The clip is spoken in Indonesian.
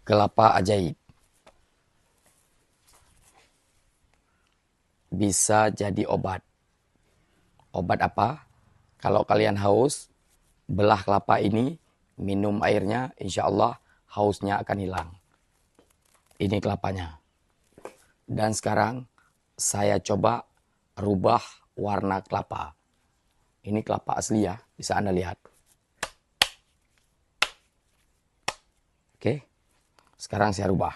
Kelapa ajaib. Bisa jadi obat. Obat apa? Kalau kalian haus, belah kelapa ini, minum airnya, insya Allah hausnya akan hilang. Ini kelapanya. Dan sekarang saya coba rubah warna kelapa. Ini kelapa asli ya, bisa Anda lihat. Oke, sekarang saya rubah.